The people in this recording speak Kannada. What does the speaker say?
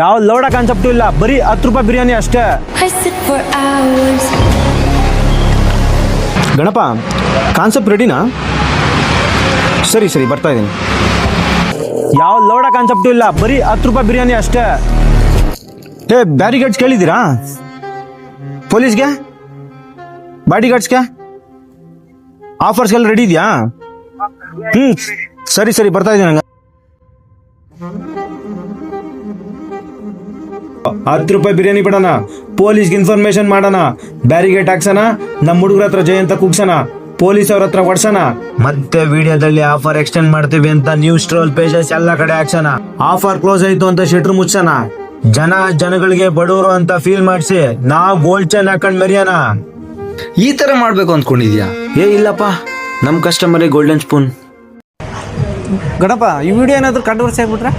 ಯಾವ ಲೌಡ ಕಾನ್ಸೆಪ್ಟು ಇಲ್ಲ, ಬರೀ 10 ರೂಪಾಯಿ ಬಿರಿಯಾನಿ ಅಷ್ಟೇ. ಗಣಪ ಕಾನ್ಸೆಪ್ಟ್ ರೆಡಿನಾ? ಸರಿ ಸರಿ ಬರ್ತಾ ಇದ್ದೀನಿ. ಯಾವ ಲೌಡ ಕಾನ್ಸೆಪ್ಟು ಇಲ್ಲ, ಬರೀ 10 ರೂಪಾಯಿ ಬಿರಿಯಾನಿ ಅಷ್ಟೇ. ಬ್ಯಾರಿಗೇಡ್ಸ್ ಕೇಳಿದ್ದೀರಾ? ಪೊಲೀಸ್ಗೆ, ಬಾಡಿಗಾರ್ಡ್ಸ್ಗೆ, ಆಫರ್ಸ್ಗೆಲ್ಲ ರೆಡಿ ಇದೆಯಾ? ಸರಿ ಸರಿ ಬರ್ತಾ ಇದ್ದೀನಿ. ನಂಗೆ 10 ರೂಪಾಯಿ ಬಿರಿಯಾನಿ ಬಿಡೋಣ, ಪೊಲೀಸ್ಗೆ ಇನ್ಫಾರ್ಮೇಶನ್ ಮಾಡೋಣ, ಬ್ಯಾರಿಗೇಟ್ ಹಾಕ್ಸೋಣ, ನಮ್ಮ ಹುಡುಗರ ಹತ್ರ ಜೈ ಅಂತ ಕೂಗ್ಸೋಣ, ಪೊಲೀಸ್ ಅವ್ರ ಹತ್ರ ಹೊಡ್ಸೋಣ, ಮತ್ತೆ ವಿಡಿಯೋದಲ್ಲಿ ಆಫರ್ ಎಕ್ಸ್ಟೆಂಡ್ ಮಾಡ್ತೀವಿ ಅಂತ ನ್ಯೂಸ್ ಟ್ರೋಲ್ ಪೇಜಸ್ ಎಲ್ಲ ಕಡೆ ಹಾಕ್ಸೋಣ. ಆಫರ್ ಕ್ಲೋಸ್ ಆಯ್ತು ಅಂತ ಶೆಟ್ರು ಮುಚ್ಚೋಣ. ಜನಗಳಿಗೆ ಬಡವರು ಅಂತ ಫೀಲ್ ಮಾಡಿಸಿ ನಾವು ಗೋಲ್ಡ್ ಚೈನ್ ಹಾಕೊಂಡ್ ಮೆರಿಯೋಣ. ಈ ತರ ಮಾಡ್ಬೇಕು ಅಂದ್ಕೊಂಡಿದ್ಯಾ? ಇಲ್ಲಪ್ಪ, ನಮ್ಮ ಕಸ್ಟಮರೇ ಗೋಲ್ಡನ್ ಸ್ಪೂನ್. ಗಣಪ, ಈ ವಿಡಿಯೋ ಏನಾದ್ರು ಕಂಟ್ರವರ್ಸಿ ಆಗ್ಬಿಟ್ರೆ